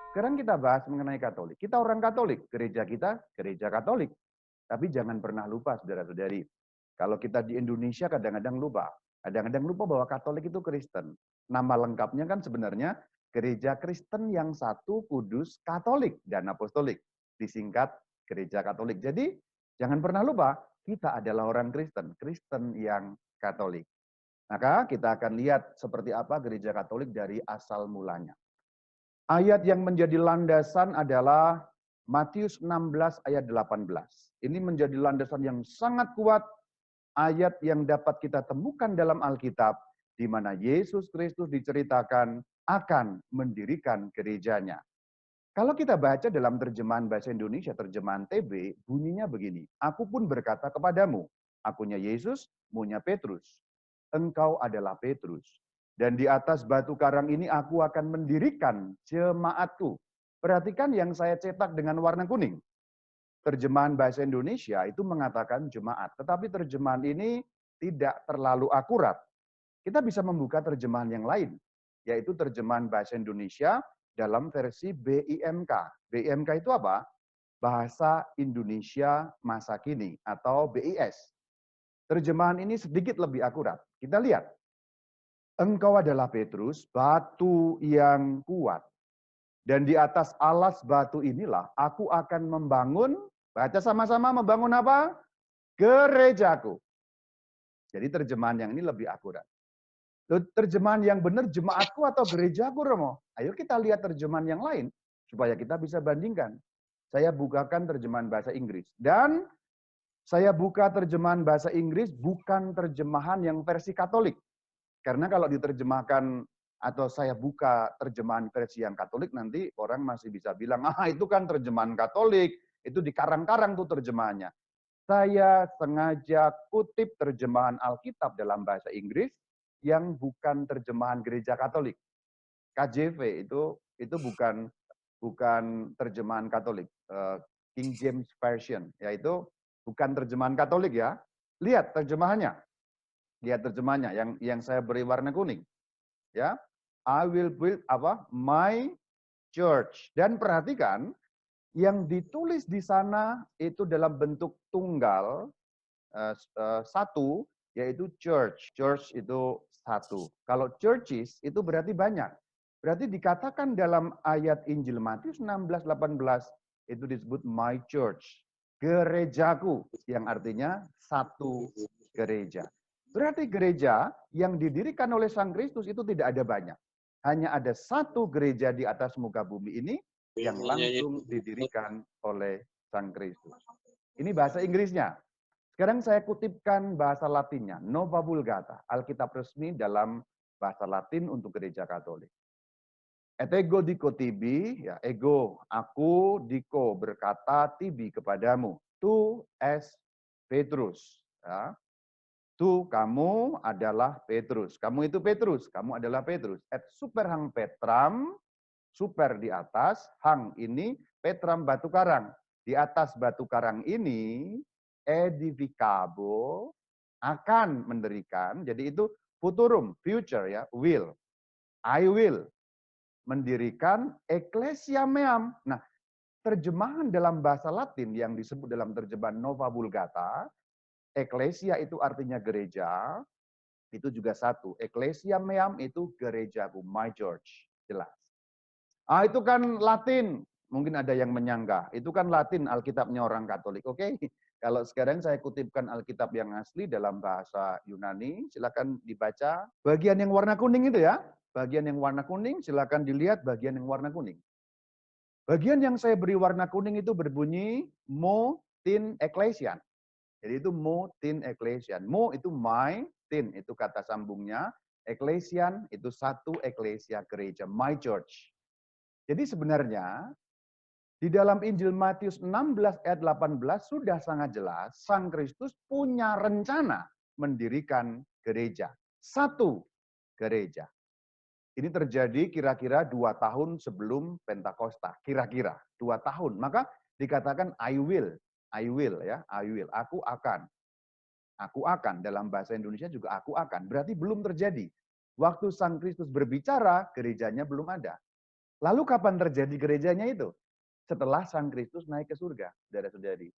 Sekarang kita bahas mengenai Katolik. Kita orang Katolik, gereja kita gereja Katolik. Tapi jangan pernah lupa saudara-saudari. Kalau kita di Indonesia kadang-kadang lupa. Kadang-kadang lupa bahwa Katolik itu Kristen. Nama lengkapnya kan sebenarnya Gereja Kristen yang Satu, Kudus, Katolik, dan Apostolik. Disingkat Gereja Katolik. Jadi jangan pernah lupa, kita adalah orang Kristen. Kristen yang Katolik. Maka kita akan lihat seperti apa gereja Katolik dari asal mulanya. Ayat yang menjadi landasan adalah Matius 16 ayat 18. Ini menjadi landasan yang sangat kuat, ayat yang dapat kita temukan dalam Alkitab, di mana Yesus Kristus diceritakan akan mendirikan gerejanya. Kalau kita baca dalam terjemahan bahasa Indonesia, terjemahan TB, bunyinya begini. Aku pun berkata kepadamu, akunya Yesus, munya Petrus. Engkau adalah Petrus. Dan di atas batu karang ini aku akan mendirikan jemaatku. Perhatikan yang saya cetak dengan warna kuning. Terjemahan bahasa Indonesia itu mengatakan jemaat. Tetapi terjemahan ini tidak terlalu akurat. Kita bisa membuka terjemahan yang lain. Yaitu terjemahan bahasa Indonesia dalam versi BIMK. BIMK itu apa? Bahasa Indonesia Masa Kini atau BIS. Terjemahan ini sedikit lebih akurat. Kita lihat. Engkau adalah Petrus, batu yang kuat. Dan di atas alas batu inilah aku akan membangun, baca sama-sama, membangun apa? Gerejaku. Jadi terjemahan yang ini lebih akurat. Terjemahan yang benar jemaatku atau gerejaku, Romo? Ayo kita lihat terjemahan yang lain supaya kita bisa bandingkan. Saya bukakan terjemahan bahasa Inggris. Dan saya buka terjemahan bahasa Inggris bukan terjemahan yang versi Katolik. Karena kalau diterjemahkan atau saya buka terjemahan versi yang Katolik, nanti orang masih bisa bilang, itu kan terjemahan Katolik, itu dikarang-karang tuh terjemahannya. Saya sengaja kutip terjemahan Alkitab dalam bahasa Inggris yang bukan terjemahan gereja Katolik. KJV itu bukan terjemahan Katolik. King James Version, yaitu bukan terjemahan Katolik ya. Lihat terjemahannya. Lihat terjemahnya yang saya beri warna kuning. Ya. I will build my church. Dan perhatikan yang ditulis di sana itu dalam bentuk tunggal satu, yaitu church. Church itu satu. Kalau churches itu berarti banyak. Berarti dikatakan dalam ayat Injil Matius 16:18 itu disebut my church. Gerejaku, yang artinya satu gereja. Berarti gereja yang didirikan oleh Sang Kristus itu tidak ada banyak. Hanya ada satu gereja di atas muka bumi ini yang langsung didirikan oleh Sang Kristus. Ini bahasa Inggrisnya. Sekarang saya kutipkan bahasa Latinnya, Nova Vulgata, Alkitab resmi dalam bahasa Latin untuk gereja Katolik. Et ego dico tibi, ya ego, aku dico berkata tibi kepadamu, tu es Petrus. Ya. Tu kamu adalah Petrus. Kamu itu Petrus, kamu adalah Petrus. Et super hang Petram, super di atas, hang ini Petram batu karang. Di atas batu karang ini edificabo akan mendirikan. Jadi itu futurum, future ya, will. I will mendirikan ecclesia meam. Nah, terjemahan dalam bahasa Latin yang disebut dalam terjemahan Nova Vulgata, ecclesia itu artinya gereja, itu juga satu. Ecclesia meam itu gerejaku, my church. Jelas. Itu kan Latin. Mungkin ada yang menyangka. Itu kan Latin, Alkitabnya orang Katolik. Oke, kalau sekarang saya kutipkan Alkitab yang asli dalam bahasa Yunani, silakan dibaca. Bagian yang warna kuning itu ya. Bagian yang warna kuning, silakan dilihat bagian yang warna kuning. Bagian yang saya beri warna kuning itu berbunyi mo tin ecclesian. Jadi itu mo tin ecclesian. Mo itu my, tin itu kata sambungnya. Ecclesian itu satu eklesia gereja, my church. Jadi sebenarnya di dalam Injil Matius 16 ayat 18 sudah sangat jelas Sang Kristus punya rencana mendirikan gereja. Satu gereja. Ini terjadi kira-kira 2 tahun sebelum Pentakosta. Kira-kira 2 tahun. Maka dikatakan I will ya, I will. Aku akan. Aku akan. Dalam bahasa Indonesia juga aku akan. Berarti belum terjadi. Waktu Sang Kristus berbicara, gerejanya belum ada. Lalu kapan terjadi gerejanya itu? Setelah Sang Kristus naik ke surga, saudara-saudari.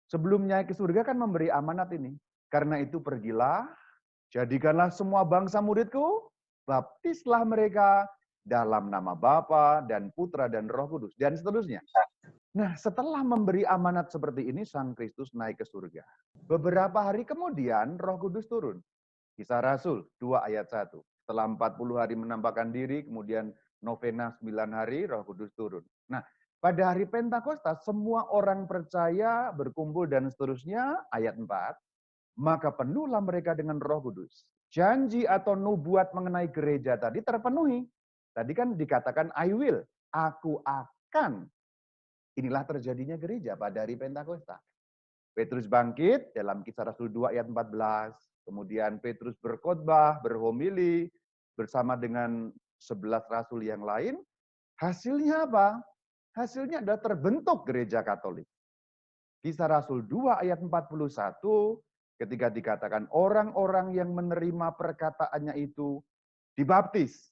Sebelum naik ke surga kan memberi amanat ini. Karena itu pergilah, jadikanlah semua bangsa muridku, baptislah mereka dalam nama Bapa dan Putra dan Roh Kudus, dan seterusnya. Nah, setelah memberi amanat seperti ini, Sang Kristus naik ke surga. Beberapa hari kemudian, Roh Kudus turun. Kisah Rasul 2 ayat 1. Setelah 40 hari menampakkan diri, kemudian novena 9 hari, Roh Kudus turun. Nah, pada hari Pentakosta, semua orang percaya, berkumpul dan seterusnya, ayat 4, maka penuhlah mereka dengan Roh Kudus. Janji atau nubuat mengenai gereja tadi terpenuhi. Tadi kan dikatakan I will, aku akan. Inilah terjadinya gereja pada hari Pentakosta. Petrus bangkit dalam Kisah Rasul 2 ayat 14. Kemudian Petrus berkhotbah, berhomili bersama dengan 11 rasul yang lain. Hasilnya apa? Hasilnya adalah terbentuk gereja Katolik. Kisah Rasul 2 ayat 41 ketika dikatakan orang-orang yang menerima perkataannya itu dibaptis.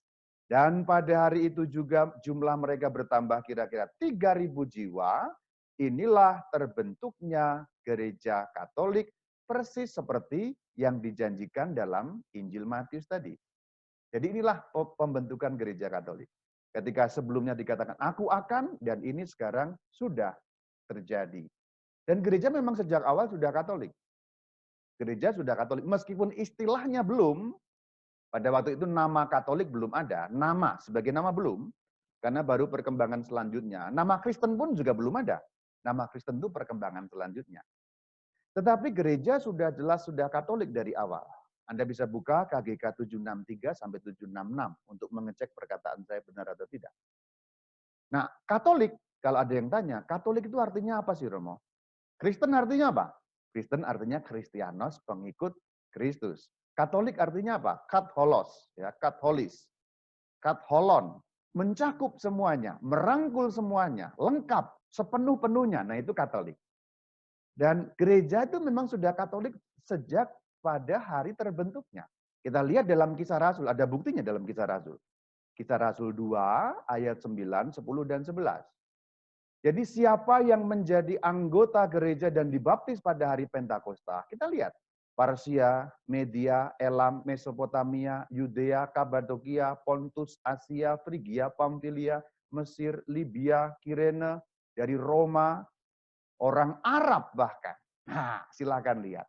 Dan pada hari itu juga jumlah mereka bertambah kira-kira 3.000 jiwa. Inilah terbentuknya gereja Katolik persis seperti yang dijanjikan dalam Injil Matius tadi. Jadi inilah pembentukan gereja Katolik. Ketika sebelumnya dikatakan aku akan, dan ini sekarang sudah terjadi. Dan gereja memang sejak awal sudah Katolik. Gereja sudah Katolik, meskipun istilahnya belum. Pada waktu itu nama Katolik belum ada, nama sebagai nama belum, karena baru perkembangan selanjutnya. Nama Kristen pun juga belum ada. Nama Kristen itu perkembangan selanjutnya. Tetapi gereja sudah jelas sudah Katolik dari awal. Anda bisa buka KGK 763 sampai 766 untuk mengecek perkataan saya benar atau tidak. Nah, Katolik, kalau ada yang tanya, Katolik itu artinya apa sih, Romo? Kristen artinya apa? Kristen artinya Kristianos, pengikut Kristus. Katolik artinya apa? Katholos, ya, katholis, katholon, mencakup semuanya, merangkul semuanya, lengkap, sepenuh-penuhnya. Nah, itu Katolik. Dan gereja itu memang sudah Katolik sejak pada hari terbentuknya. Kita lihat dalam Kisah Rasul, ada buktinya dalam Kisah Rasul. Kisah Rasul 2 ayat 9, 10 dan 11. Jadi siapa yang menjadi anggota gereja dan dibaptis pada hari Pentakosta, kita lihat. Parsia, Media, Elam, Mesopotamia, Yudea, Kabadokia, Pontus, Asia, Frigia, Pamfilia, Mesir, Libya, Kirene, dari Roma, orang Arab bahkan. Nah, silakan lihat.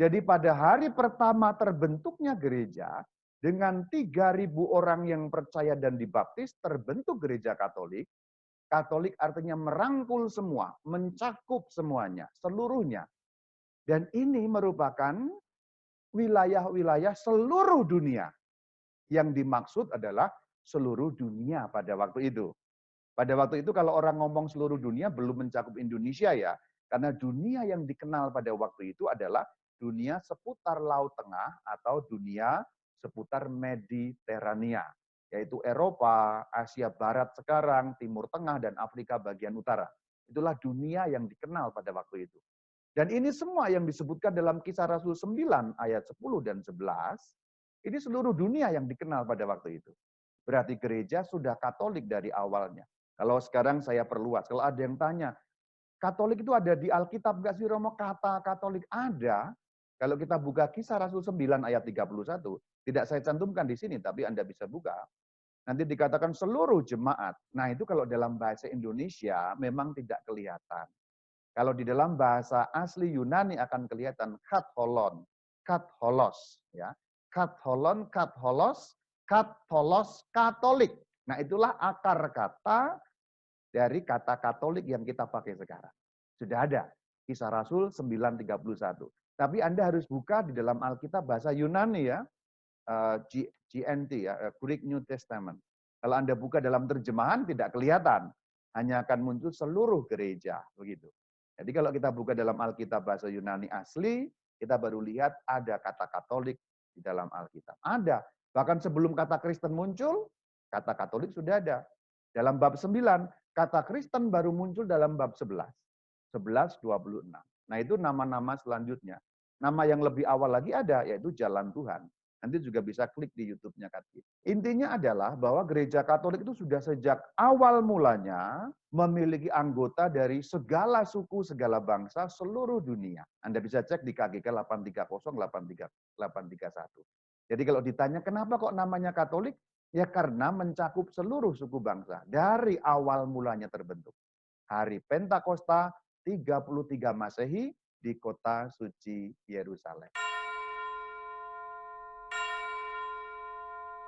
Jadi pada hari pertama terbentuknya gereja, dengan 3.000 orang yang percaya dan dibaptis, terbentuk gereja Katolik. Katolik artinya merangkul semua, mencakup semuanya, seluruhnya. Dan ini merupakan wilayah-wilayah seluruh dunia. Yang dimaksud adalah seluruh dunia pada waktu itu. Pada waktu itu kalau orang ngomong seluruh dunia belum mencakup Indonesia ya. Karena dunia yang dikenal pada waktu itu adalah dunia seputar Laut Tengah atau dunia seputar Mediterania. Yaitu Eropa, Asia Barat sekarang, Timur Tengah, dan Afrika bagian utara. Itulah dunia yang dikenal pada waktu itu. Dan ini semua yang disebutkan dalam Kisah Rasul 9 ayat 10 dan 11, ini seluruh dunia yang dikenal pada waktu itu. Berarti gereja sudah Katolik dari awalnya. Kalau sekarang saya perluas, kalau ada yang tanya, Katolik itu ada di Alkitab nggak sih Romo? Kata Katolik ada. Kalau kita buka Kisah Rasul 9 ayat 31, tidak saya cantumkan di sini, tapi Anda bisa buka. Nanti dikatakan seluruh jemaat. Nah itu kalau dalam bahasa Indonesia memang tidak kelihatan. Kalau di dalam bahasa asli Yunani akan kelihatan katholon, katholos, ya, katholon, katholos, katholos, Katolik. Nah itulah akar kata dari kata Katolik yang kita pakai sekarang. Sudah ada Kisah Rasul 9:31. Tapi Anda harus buka di dalam Alkitab bahasa Yunani ya, GNT ya, Greek New Testament. Kalau Anda buka dalam terjemahan tidak kelihatan, hanya akan muncul seluruh gereja begitu. Jadi kalau kita buka dalam Alkitab bahasa Yunani asli, kita baru lihat ada kata Katolik di dalam Alkitab. Ada. Bahkan sebelum kata Kristen muncul, kata Katolik sudah ada. Dalam bab 9, kata Kristen baru muncul dalam bab 11. 11:26. Nah itu nama-nama selanjutnya. Nama yang lebih awal lagi ada, yaitu Jalan Tuhan. Nanti juga bisa klik di YouTube-nya Katki. Intinya adalah bahwa gereja Katolik itu sudah sejak awal mulanya memiliki anggota dari segala suku, segala bangsa, seluruh dunia. Anda bisa cek di KGK 830, 831. Jadi kalau ditanya kenapa kok namanya Katolik? Ya karena mencakup seluruh suku bangsa. Dari awal mulanya terbentuk. Hari Pentakosta 33 Masehi di kota suci Yerusalem.